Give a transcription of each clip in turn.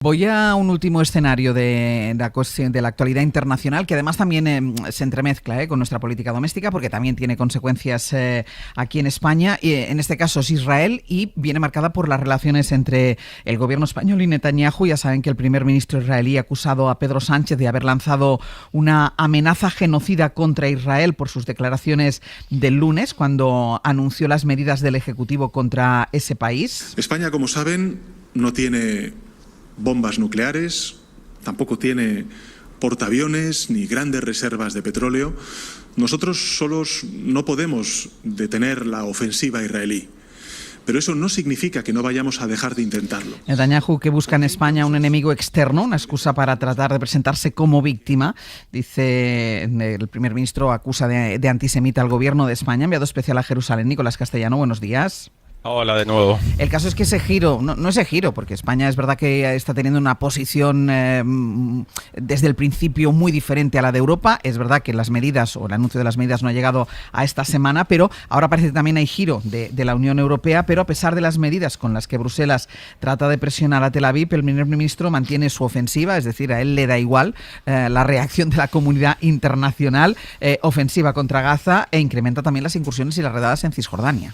Voy a un último escenario de la actualidad internacional que además también se entremezcla con nuestra política doméstica porque también tiene consecuencias aquí en España. En este caso es Israel y viene marcada por las relaciones entre el gobierno español y Netanyahu. Ya saben que el primer ministro israelí ha acusado a Pedro Sánchez de haber lanzado una amenaza genocida contra Israel por sus declaraciones del lunes cuando anunció las medidas del Ejecutivo contra ese país. España, como saben, no tiene bombas nucleares, tampoco tiene portaaviones ni grandes reservas de petróleo. Nosotros solos no podemos detener la ofensiva israelí. Pero eso no significa que no vayamos a dejar de intentarlo. Netanyahu, que busca en España un enemigo externo, una excusa para tratar de presentarse como víctima. Dice el primer ministro, acusa de antisemita al gobierno de España. Enviado especial a Jerusalén, Nicolás Castellano, buenos días. Hola de nuevo. El caso es que ese giro, no ese giro, porque España es verdad que está teniendo una posición desde el principio muy diferente a la de Europa. Es verdad que las medidas o el anuncio de las medidas no ha llegado a esta semana, pero ahora parece que también hay giro de la Unión Europea. Pero a pesar de las medidas con las que Bruselas trata de presionar a Tel Aviv, el primer ministro mantiene su ofensiva, es decir, a él le da igual la reacción de la comunidad internacional, ofensiva contra Gaza e incrementa también las incursiones y las redadas en Cisjordania.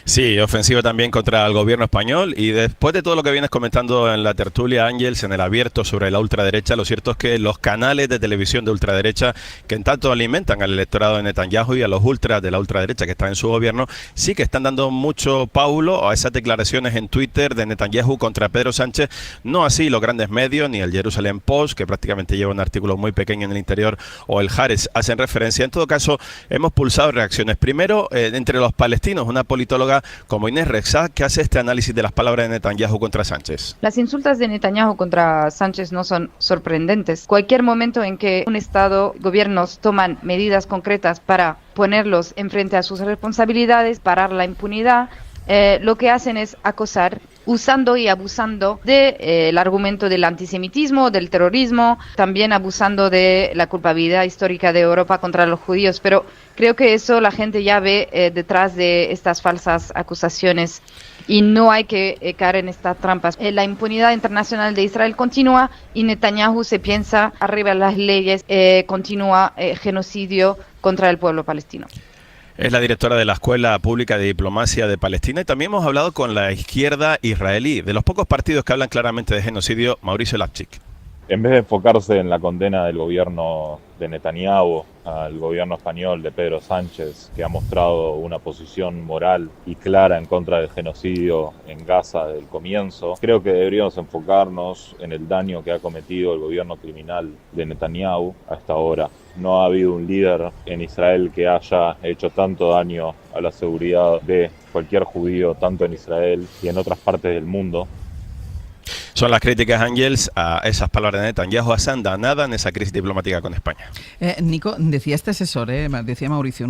Sí, ofensiva también contra el gobierno español. Y después de todo lo que vienes comentando en la tertulia, Ángels, en el abierto sobre la ultraderecha, lo cierto es que los canales de televisión de ultraderecha, que en tanto alimentan al electorado de Netanyahu y a los ultras de la ultraderecha que están en su gobierno, sí que están dando mucho paulo a esas declaraciones en Twitter de Netanyahu contra Pedro Sánchez. No así los grandes medios, ni el Jerusalem Post, que prácticamente lleva un artículo muy pequeño en el interior, o el Haaretz hacen referencia. En todo caso, hemos pulsado reacciones. Primero, entre los palestinos, una politóloga como Inés Rexach, que hace este análisis de las palabras de Netanyahu contra Sánchez. Las insultas de Netanyahu contra Sánchez no son sorprendentes. Cualquier momento en que un Estado, gobiernos toman medidas concretas para ponerlos enfrente a sus responsabilidades, parar la impunidad, lo que hacen es acosar, usando y abusando del argumento del antisemitismo, del terrorismo, también abusando de la culpabilidad histórica de Europa contra los judíos. Pero creo que eso la gente ya ve detrás de estas falsas acusaciones y no hay que caer en estas trampas. La impunidad internacional de Israel continúa y Netanyahu se piensa arriba de las leyes, continúa genocidio contra el pueblo palestino. Es la directora de la Escuela Pública de Diplomacia de Palestina y también hemos hablado con la izquierda israelí. De los pocos partidos que hablan claramente de genocidio, Mauricio Lapchik. En vez de enfocarse en la condena del gobierno de Netanyahu al gobierno español de Pedro Sánchez, que ha mostrado una posición moral y clara en contra del genocidio en Gaza desde el comienzo, creo que deberíamos enfocarnos en el daño que ha cometido el gobierno criminal de Netanyahu hasta ahora. No ha habido un líder en Israel que haya hecho tanto daño a la seguridad de cualquier judío, tanto en Israel y en otras partes del mundo. Son las críticas, Ángels, a esas palabras de Netanyahu a nada en esa crisis diplomática con España. Nico, decía este asesor, decía Mauricio,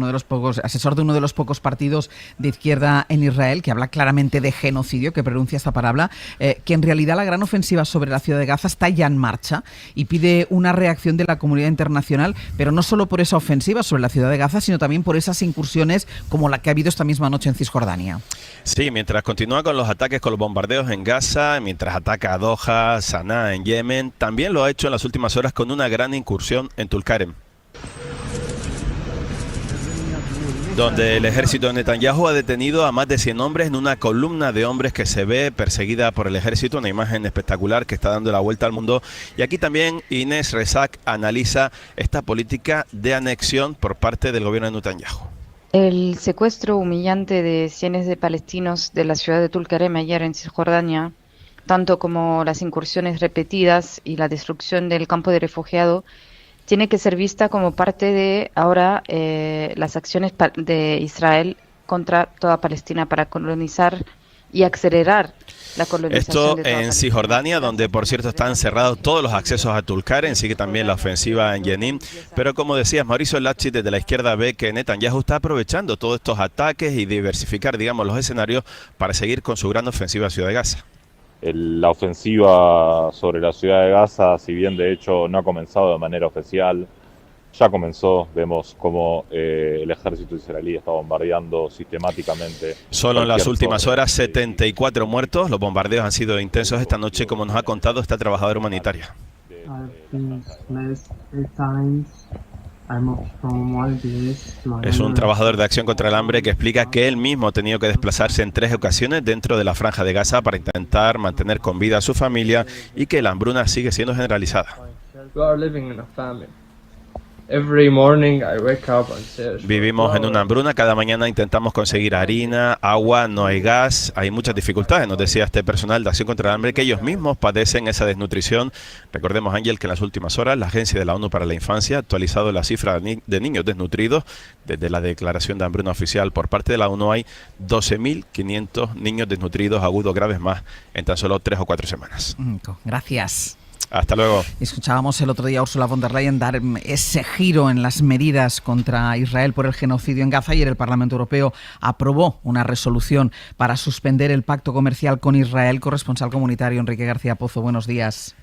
asesor de uno de los pocos partidos de izquierda en Israel, que habla claramente de genocidio, que pronuncia esta palabra, que en realidad la gran ofensiva sobre la ciudad de Gaza está ya en marcha y pide una reacción de la comunidad internacional, pero no solo por esa ofensiva sobre la ciudad de Gaza, sino también por esas incursiones como la que ha habido esta misma noche en Cisjordania. Sí, mientras continúa con los ataques, con los bombardeos en Gaza, mientras ataca a Doha, Saná en Yemen, también lo ha hecho en las últimas horas con una gran incursión en Tulkarem, donde el ejército de Netanyahu ha detenido a más de 100 hombres en una columna de hombres que se ve perseguida por el ejército, una imagen espectacular que está dando la vuelta al mundo. Y aquí también Inés Rexach analiza esta política de anexión por parte del gobierno de Netanyahu. El secuestro humillante de cientos de palestinos de la ciudad de Tulkarem ayer en Cisjordania, tanto como las incursiones repetidas y la destrucción del campo de refugiados, tiene que ser vista como parte de ahora las acciones de Israel contra toda Palestina para colonizar y acelerar la colonización. Esto en Cisjordania, donde por cierto están cerrados todos los accesos a Tulkarem, sigue también la ofensiva en Jenin. Pero como decías, Mauricio Lapchik desde la izquierda ve que Netanyahu está aprovechando todos estos ataques y diversificar, digamos, los escenarios para seguir con su gran ofensiva a Ciudad de Gaza. La ofensiva sobre la ciudad de Gaza, si bien de hecho no ha comenzado de manera oficial, Ya comenzó, vemos cómo el ejército israelí está bombardeando sistemáticamente. Solo en las últimas zona. horas 74 muertos. Los bombardeos han sido intensos esta noche, como nos ha contado esta trabajadora humanitaria. Es un trabajador de Acción contra el Hambre que explica que él mismo ha tenido que desplazarse en 3 ocasiones dentro de la Franja de Gaza para intentar mantener con vida a su familia y que la hambruna sigue siendo generalizada. Vivimos en una hambruna, cada mañana intentamos conseguir harina, agua, no hay gas, hay muchas dificultades, nos decía este personal de Acción contra el Hambre, que ellos mismos padecen esa desnutrición. Recordemos, Ángel, que en las últimas horas la Agencia de la ONU para la Infancia ha actualizado la cifra de niños desnutridos. Desde la declaración de hambruna oficial por parte de la ONU hay 12.500 niños desnutridos agudos graves más en tan solo 3 o 4 semanas. Gracias. Hasta luego. Escuchábamos el otro día a Ursula von der Leyen dar ese giro en las medidas contra Israel por el genocidio en Gaza. Ayer el Parlamento Europeo aprobó una resolución para suspender el pacto comercial con Israel. Corresponsal comunitario Enrique García Pozo, buenos días.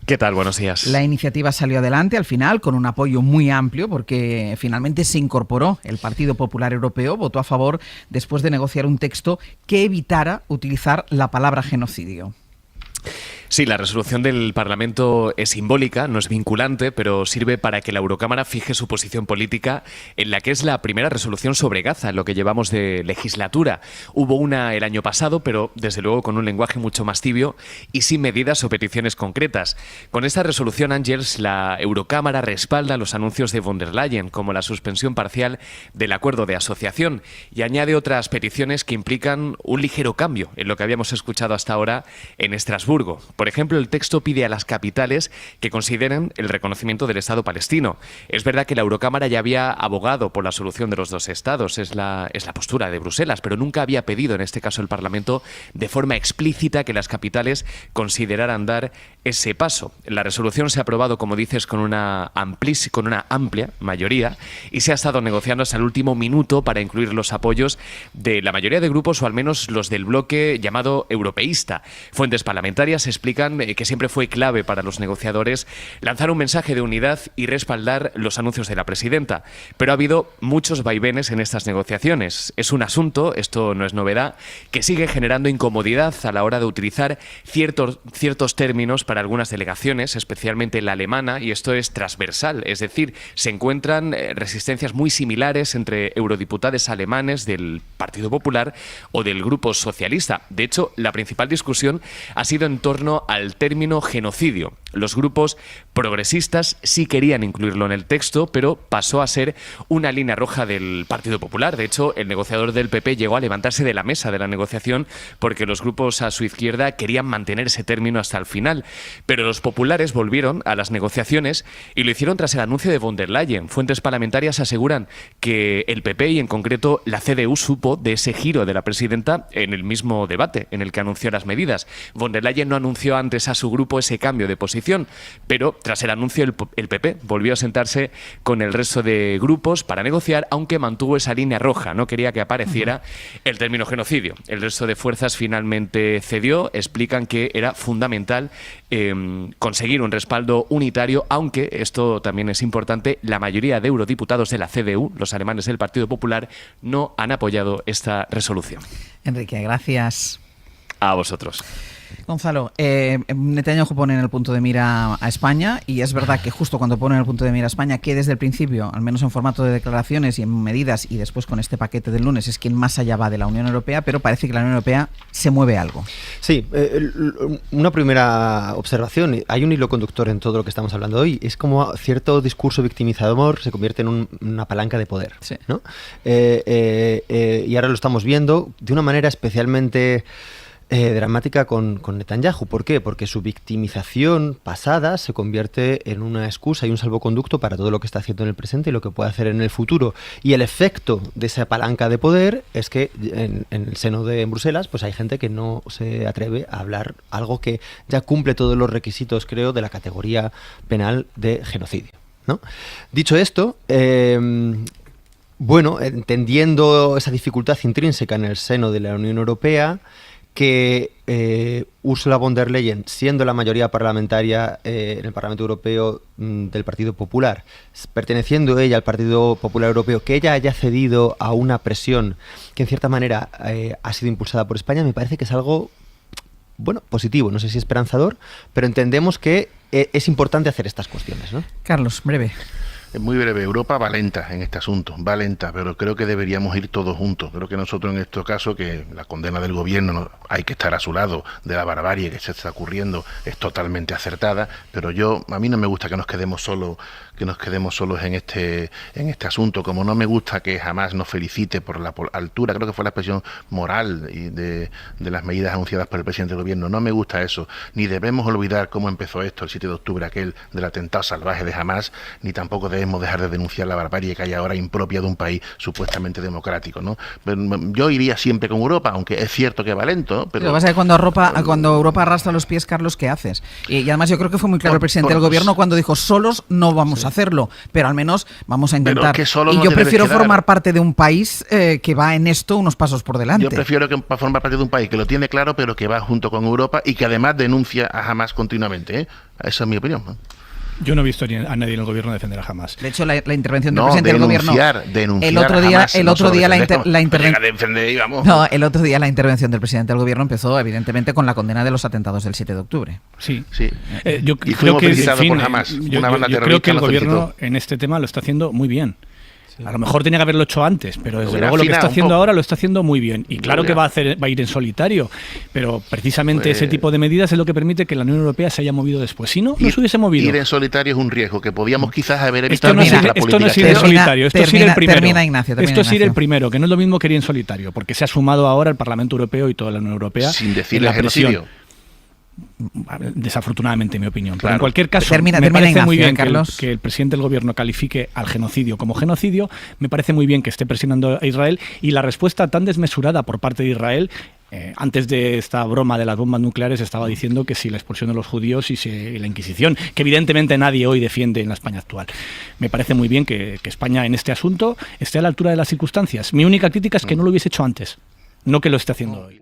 ¿Qué tal? Buenos días. La iniciativa salió adelante al final con un apoyo muy amplio porque finalmente se incorporó. El Partido Popular Europeo votó a favor después de negociar un texto que evitara utilizar la palabra genocidio. Sí, la resolución del Parlamento es simbólica, no es vinculante, pero sirve para que la Eurocámara fije su posición política en la que es la primera resolución sobre Gaza, en lo que llevamos de legislatura. Hubo una el año pasado, pero desde luego con un lenguaje mucho más tibio y sin medidas o peticiones concretas. Con esta resolución, Ángels, la Eurocámara respalda los anuncios de von der Leyen, como la suspensión parcial del acuerdo de asociación, y añade otras peticiones que implican un ligero cambio en lo que habíamos escuchado hasta ahora en Estrasburgo. Por ejemplo, el texto pide a las capitales que consideren el reconocimiento del Estado palestino. Es verdad que la Eurocámara ya había abogado por la solución de los 2 estados, es la postura de Bruselas, pero nunca había pedido, en este caso el Parlamento, de forma explícita que las capitales consideraran dar ese paso. La resolución se ha aprobado, como dices, con una amplia mayoría y se ha estado negociando hasta el último minuto para incluir los apoyos de la mayoría de grupos, o al menos los del bloque llamado europeísta. Fuentes parlamentarias explican que siempre fue clave para los negociadores lanzar un mensaje de unidad y respaldar los anuncios de la presidenta. Pero ha habido muchos vaivenes en estas negociaciones. Es un asunto, esto no es novedad, que sigue generando incomodidad a la hora de utilizar ciertos términos para algunas delegaciones, especialmente la alemana, y esto es transversal, es decir, se encuentran resistencias muy similares entre eurodiputados alemanes del Partido Popular o del Grupo Socialista. De hecho, la principal discusión ha sido en torno al término genocidio. Los grupos progresistas sí querían incluirlo en el texto, pero pasó a ser una línea roja del Partido Popular. De hecho, el negociador del PP llegó a levantarse de la mesa de la negociación porque los grupos a su izquierda querían mantener ese término hasta el final. Pero los populares volvieron a las negociaciones y lo hicieron tras el anuncio de von der Leyen. Fuentes parlamentarias aseguran que el PP y en concreto la CDU supo de ese giro de la presidenta en el mismo debate en el que anunció las medidas. Von der Leyen no anunció antes a su grupo ese cambio de posición, pero tras el anuncio el PP volvió a sentarse con el resto de grupos para negociar, aunque mantuvo esa línea roja, no quería que apareciera el término genocidio. El resto de fuerzas finalmente cedió, explican que era fundamental conseguir un respaldo unitario, aunque esto también es importante, la mayoría de eurodiputados de la CDU, los alemanes del Partido Popular, no han apoyado esta resolución. Enrique, gracias. A vosotros. Gonzalo, Netanyahu pone en el punto de mira a España, y es verdad que justo cuando pone en el punto de mira a España, que desde el principio, al menos en formato de declaraciones y en medidas, y después con este paquete del lunes, es quien más allá va de la Unión Europea, pero parece que la Unión Europea se mueve algo. Sí, una primera observación, hay un hilo conductor en todo lo que estamos hablando hoy, es como cierto discurso victimizador se convierte en una palanca de poder, sí, ¿no? Y ahora lo estamos viendo de una manera especialmente dramática con Netanyahu. ¿Por qué? Porque su victimización pasada se convierte en una excusa y un salvoconducto para todo lo que está haciendo en el presente y lo que puede hacer en el futuro. Y el efecto de esa palanca de poder es que en el seno de Bruselas pues hay gente que no se atreve a hablar algo que ya cumple todos los requisitos, creo, de la categoría penal de genocidio, ¿no? Dicho esto, bueno, entendiendo esa dificultad intrínseca en el seno de la Unión Europea, que Ursula von der Leyen, siendo la mayoría parlamentaria en el Parlamento Europeo del Partido Popular, perteneciendo ella al Partido Popular Europeo, que ella haya cedido a una presión que en cierta manera ha sido impulsada por España, me parece que es algo, bueno, positivo, no sé si esperanzador, pero entendemos que es importante hacer estas cuestiones, ¿no? Carlos, breve. Muy breve, Europa va lenta en este asunto, va lenta, pero creo que deberíamos ir todos juntos. Creo que nosotros en este caso, que la condena del gobierno, hay que estar a su lado de la barbarie que se está ocurriendo, es totalmente acertada, pero a mí no me gusta que nos quedemos solos en este asunto, como no me gusta que Hamás nos felicite por la altura, creo que fue la expresión moral y de las medidas anunciadas por el presidente del gobierno, no me gusta eso, ni debemos olvidar cómo empezó esto el 7 de octubre, aquel del atentado salvaje de Hamás, ni tampoco debemos dejar de denunciar la barbarie que hay ahora impropia de un país supuestamente democrático, ¿no? Yo iría siempre con Europa, aunque es cierto que va lento, ¿no? Pero lo que pasa es que cuando Europa arrastra los pies, Carlos, ¿qué haces? Y además yo creo que fue muy claro el presidente del gobierno cuando dijo, solos no vamos a hacerlo, pero al menos vamos a intentar. Y yo prefiero formar parte de un país que va en esto unos pasos por delante. Yo prefiero formar parte de un país que lo tiene claro, pero que va junto con Europa y que además denuncia a Hamás continuamente, ¿eh? Esa es mi opinión, ¿no? Yo no he visto a nadie en el gobierno defender a Hamás. De hecho, la intervención del presidente del gobierno. El otro día la intervención del presidente del gobierno empezó, evidentemente, con la condena de los atentados del 7 de octubre. Sí. Yo creo que por Hamás, yo creo que el gobierno en este tema lo está haciendo muy bien. A lo mejor tenía que haberlo hecho antes, pero desde luego lo que está haciendo ahora lo está haciendo muy bien. Y claro que va a ir en solitario, pero precisamente ese tipo de medidas es lo que permite que la Unión Europea se haya movido después. Si no, no se hubiese movido. Ir en solitario es un riesgo que podíamos quizás haber evitado. Esto no es ir en solitario, esto es ir el primero. Esto es ir el primero, que no es lo mismo que ir en solitario, porque se ha sumado ahora el Parlamento Europeo y toda la Unión Europea. Sin decirle genocidio. Desafortunadamente, en mi opinión. Pero en cualquier caso, me parece muy bien que el presidente del gobierno califique al genocidio como genocidio. Me parece muy bien que esté presionando a Israel, y la respuesta tan desmesurada por parte de Israel. Antes de esta broma de las bombas nucleares estaba diciendo que si la expulsión de los judíos y la Inquisición, que evidentemente nadie hoy defiende en la España actual. Me parece muy bien que España en este asunto esté a la altura de las circunstancias. Mi única crítica es que no lo hubiese hecho antes, no que lo esté haciendo hoy.